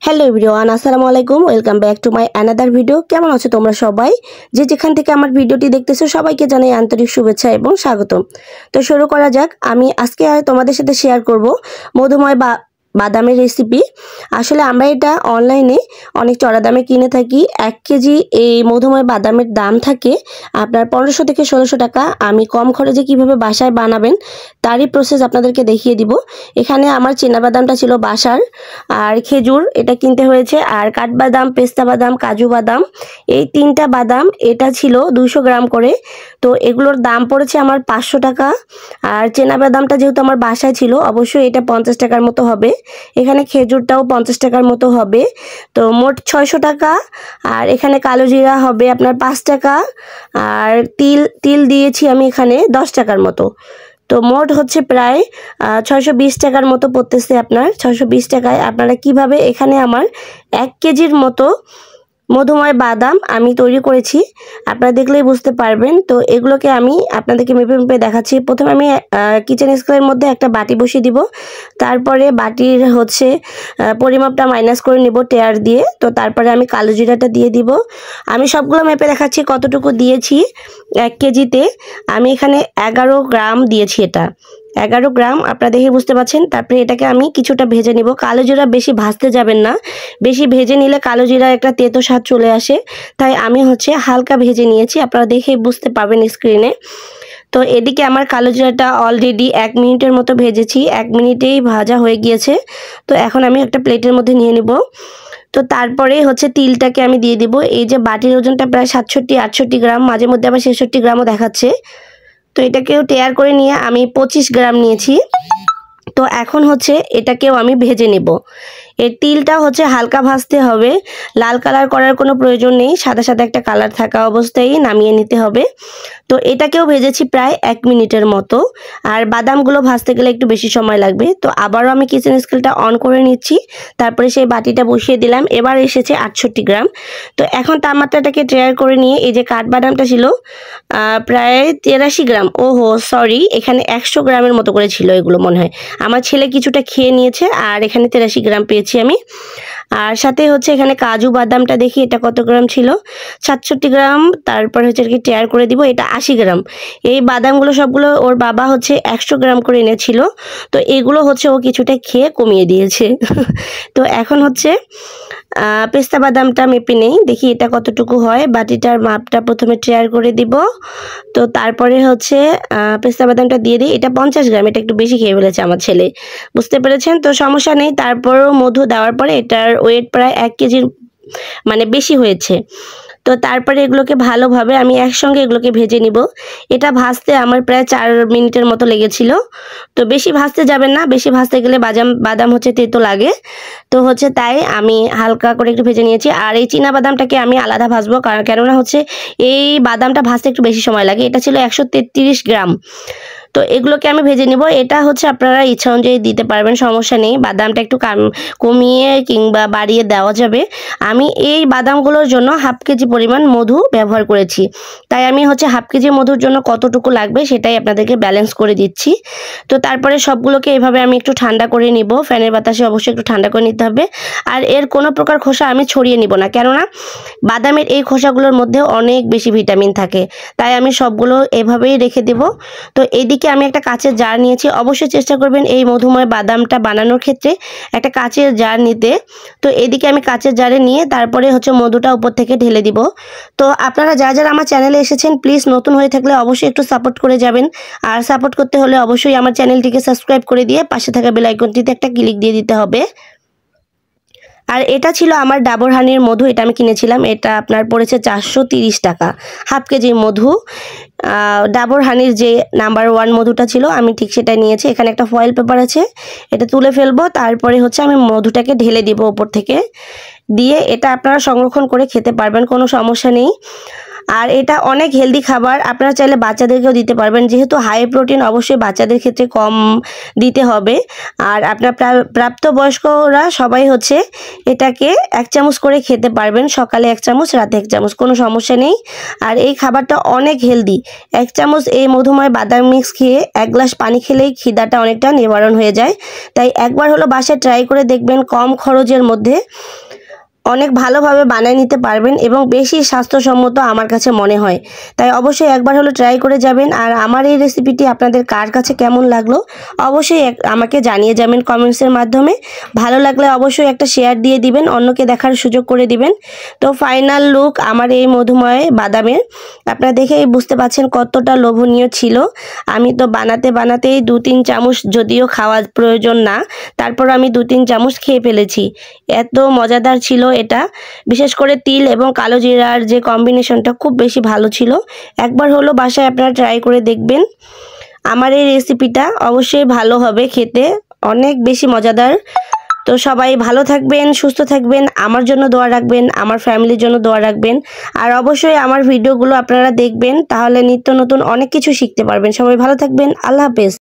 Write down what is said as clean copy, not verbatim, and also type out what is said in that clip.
Hello everyone, আসসালামু আলাইকুম। Welcome back to my another video. কেমন আছো তোমরা সবাই? যেখান থেকে আমার ভিডিওটি দেখতেছো সবাইকে জানাই আন্তরিক শুভেচ্ছা এবং স্বাগতম। তো শুরু করা যাক। আমি আজকে তোমাদের সাথে শেয়ার করব মধুময় বাদামের রেসিপি। আসলে আমরা এটা অনলাইনে অনেক চড়া দামে কিনে থাকি। 1 কেজি এই মধুময় বাদামের দাম থাকে আপনার 1500 থেকে 1600 টাকা। আমি কম খরচে কিভাবে বাসায় বানাবেন তারই প্রসেস আপনাদেরকে দেখিয়ে দিব। এখানে আমার চীনা বাদামটা ছিল বাসার, আর খেজুর এটা কিনতে হয়েছে, আর কাঠবাদাম, পেস্তা বাদাম, কাজু বাদাম, এই 3টা বাদাম এটা ছিল 200 গ্রাম করে। তো এগুলোর দাম পড়েছে আমার 500 টাকা। আর চীনা বাদামটা যেহেতু আমার বাসায় ছিল অবশ্যই এটা 50 টাকার মতো হবে। এখানে খেজুরটাও 50 টাকার মতো হবে। তো মোট 600 টাকা। আর এখানে কালো জিরা হবে আপনার 5 টাকা। আর তিল দিয়েছি আমি এখানে 10 টাকার মতো। তো মোট হচ্ছে প্রায় 620 টাকার মতো পড়তেছে। আপনার 620 টাকায় আপনারা কিভাবে এখানে আমার 1 কেজির মতো মধুময় বাদাম আমি তৈরি করেছি আপনারা দেখলেই বুঝতে পারবেন। তো এগুলোকে আমি আপনাদেরকে মেপে মেপে দেখাচ্ছি। প্রথমে আমি কিচেন স্কেলের মধ্যে একটা বাটি বসিয়ে দিব। তারপরে বাটির হচ্ছে পরিমাপটা মাইনাস করে নিব টেয়ার দিয়ে। তো তারপরে আমি কালো জিরাটা দিয়ে দিব। আমি সবগুলো মেপে দেখাচ্ছি কতটুকু দিয়েছি। 1 কেজিতে আমি এখানে 11 গ্রাম দিয়েছি। এটা 11 গ্রাম আপনারা দেখে বুঝতে পারছেন। তারপরে এটাকে আমি কিছুটা ভেজে নিব। কালো জিরা বেশি ভাজতে যাবেন না, বেশি ভেজে নিলে কালো জিরা একটা তেতো স্বাদ চলে আসে। তাই আমি হচ্ছে হালকা ভেজে নিয়েছি, আপনারা দেখে বুঝতে পারবেন স্ক্রিনে। তো এদিকে আমার কালো জিরাটা অলরেডি 1 মিনিটের মতো ভেজেছি, 1 মিনিটেই ভাজা হয়ে গিয়েছে। তো এখন আমি একটা প্লেটের মধ্যে নিয়ে নেব। তো তারপরে হচ্ছে তিলটাকে আমি দিয়ে দিব। এই যে বাটির ওজনটা প্রায় 67-68 গ্রাম, মাঝে মধ্যে আবার 66 গ্রামও দেখাচ্ছে। তো এটাকেও টেয়ার করে নিয়ে আমি 25 গ্রাম নিয়েছি। তো এখন হচ্ছে এটাকেও আমি ভেজে নেব। এই তিলটা হচ্ছে হালকা ভাজতে হবে, লাল কালার করার কোনো প্রয়োজন নেই, সাদা সাদা একটা কালার থাকা অবস্থায় নামিয়ে নিতে হবে। তো এটাকেও ভেজেছি প্রায় 1 মিনিটের মতো। আর বাদামগুলো ভাজতে গেলে একটু বেশি সময় লাগবে। তো আবারও আমি কিচেন স্কেলটা অন করে নিচ্ছি। তারপরে সেই বাটিটা বসিয়ে দিলাম। এবার এসেছে 68 গ্রাম। তো এখন তাপমাত্রাটাকে ট্রায়ার করে নিয়ে এই যে কাঠবাদামটা ছিল প্রায় 83 গ্রাম। ওহো সরি, এখানে 100 গ্রামের মতো করে ছিল এগুলো মনে হয়। আমার ছেলে কিছুটা খেয়ে নিয়েছে আর এখানে 83 গ্রাম পেয়েছি আমি। আর সাথে হচ্ছে এখানে কাজু বাদামটা দেখি এটা কত গ্রাম ছিল, 67 গ্রাম। তারপর হচ্ছে আর কি টেয়ার করে দিব, এটা 80 গ্রাম। এই বাদামগুলো সবগুলো ওর বাবা হচ্ছে 100 গ্রাম করে এনেছিল। তো এগুলো হচ্ছে ও কিছুটা খেয়ে কমিয়ে দিয়েছে। তো এখন হচ্ছে পেস্তা বাদামটা মেপে নেই, দেখি এটা কতটুকু হয়। বাটিটার মাপটা প্রথমে ট্রায়ার করে দিব। তো তারপরে হচ্ছে পেস্তা বাদামটা দিয়ে দিই। এটা 50 গ্রাম, এটা একটু বেশি খেয়ে ফেলেছে আমার ছেলে, বুঝতে পেরেছেন। তো সমস্যা নেই। তারপরও মধু দেওয়ার পরে এটার ওয়েট প্রায় 1 কেজির মানে বেশি হয়েছে। তো তারপরে এগুলোকে ভালোভাবে আমি একসঙ্গে এগুলোকে ভেজে নিব। এটা ভাজতে আমার প্রায় 4 মিনিটের মতো লেগেছিল। তো বেশি ভাজতে যাবেন না, বেশি ভাজতে গেলে বাদাম হচ্ছে তেতো লাগে। তো হচ্ছে তাই আমি হালকা করে একটু ভেজে নিয়েছি। আর এই চীনা বাদামটাকে আমি আলাদা ভাজবো, কেননা হচ্ছে এই বাদামটা ভাজতে একটু বেশি সময় লাগে। এটা ছিল 133 গ্রাম। তো এগুলোকে আমি ভেজে নিব। এটা হচ্ছে আপনারা ইচ্ছা অনুযায়ী দিতে পারবেন, সমস্যা নেই। বাদামটা একটু কমিয়ে কিংবা বাড়িয়ে দেওয়া যাবে। আমি এই বাদামগুলোর জন্য 1/2 কেজি পরিমাণ মধু ব্যবহার করেছি। তাই আমি হচ্ছে 1/2 কেজি মধুর জন্য কতটুকু লাগবে সেটাই আপনাদেরকে ব্যালেন্স করে দিচ্ছি। তো তারপরে সবগুলোকে এভাবে আমি একটু ঠান্ডা করে নিব। ফ্যানের বাতাসে অবশ্যই একটু ঠান্ডা করে নিতে হবে। আর এর কোনো প্রকার খোসা আমি ছড়িয়ে নিব না, কেননা বাদামের এই খোসাগুলোর মধ্যে অনেক বেশি ভিটামিন থাকে। তাই আমি সবগুলো এভাবেই রেখে দেব। তো এইদিকে আমি একটা কাচের জার নিয়েছি। অবশ্যই চেষ্টা করবেন এই মধুময় বাদামটা বানানোর ক্ষেত্রে একটা কাচের জার নিতে। তো এদিকে আমি কাচের জারে নিয়ে তারপরে হচ্ছে মধুটা উপর থেকে ঢেলে দিব। তো আপনারা যারা আমার চ্যানেলে এসেছেন প্লিজ নতুন হয়ে থাকলে অবশ্যই একটু সাপোর্ট করে যাবেন। আর সাপোর্ট করতে হলে অবশ্যই আমার চ্যানেলটিকে সাবস্ক্রাইব করে দিয়ে পাশে থাকা বেল আইকনটিতে একটা ক্লিক দিয়ে দিতে হবে। আর এটা ছিল আমার ডাবর হানির মধু, এটা আমি কিনেছিলাম। এটা আপনার পড়েছে 430 টাকা 1/2 কেজি মধু। ডাবর হানির যে নাম্বার 1 মধুটা ছিল আমি ঠিক সেটা নিয়েছি। এখানে একটা ফয়েল পেপার আছে, এটা তুলে ফেলবো। তারপরে হচ্ছে আমি মধুটাকে ঢেলে দিব উপর থেকে দিয়ে। এটা আপনারা সংরক্ষণ করে খেতে পারবেন, কোনো সমস্যা নেই। আর এটা অনেক হেলদি খাবার, আপনারা চাইলে বাচ্চাদেরকেও দিতে পারবেন। যেহেতু হাই প্রোটিন, অবশ্যই বাচ্চাদের ক্ষেত্রে কম দিতে হবে। আর আপনার প্রাপ্তবয়স্করা সবাই হচ্ছে এটাকে 1 চামচ করে খেতে পারবেন, সকালে 1 চামচ, রাতে 1 চামচ, কোনো সমস্যা নেই। আর এই খাবারটা অনেক হেলদি। 1 চামচ এই মধুময় বাদাম মিক্স খেয়ে 1 গ্লাস পানি খেলেই খিদাটা অনেকটা নিবারণ হয়ে যায়। তাই একবার হলো বাসায় ট্রাই করে দেখবেন, কম খরচের মধ্যে অনেক ভালোভাবে বানিয়ে নিতে পারবেন এবং বেশি স্বাস্থ্যসম্মত আমার কাছে মনে হয়। তাই অবশ্যই একবার হলো ট্রাই করে যাবেন। আর আমার এই রেসিপিটি আপনাদের কার কাছে কেমন লাগলো অবশ্যই আমাকে জানিয়ে যাবেন কমেন্টসের মাধ্যমে। ভালো লাগলে অবশ্যই একটা শেয়ার দিয়ে দিবেন, অন্যকে দেখার সুযোগ করে দিবেন। তো ফাইনাল লুক আমার এই মধুময় বাদামের, আপনারা দেখেই বুঝতে পারছেন কতটা লোভনীয় ছিল। আমি তো বানাতেই 2-3 চামচ, যদিও খাওয়ার প্রয়োজন না, তারপর আমি 2-3 চামচ খেয়ে ফেলেছি। এত মজাদার ছিল এটা। বিশেষ করে তিল এবং কালো জিরার যে কম্বিনেশনটা খুব বেশি ভালো ছিল। একবার হলো বাসায় আপনারা ট্রাই করে দেখবেন। আমার এই রেসিপিটা অবশ্যই ভালো হবে খেতে, অনেক বেশি মজাদার। তো সবাই ভালো থাকবেন, সুস্থ থাকবেন, আমার জন্য দোয়া রাখবেন, আমার ফ্যামিলির জন্য দোয়া রাখবেন। আর অবশ্যই আমার ভিডিওগুলো আপনারা দেখবেন, তাহলে নিত্য নতুন অনেক কিছু শিখতে পারবেন। সবাই ভালো থাকবেন, আল্লাহ হাফেজ।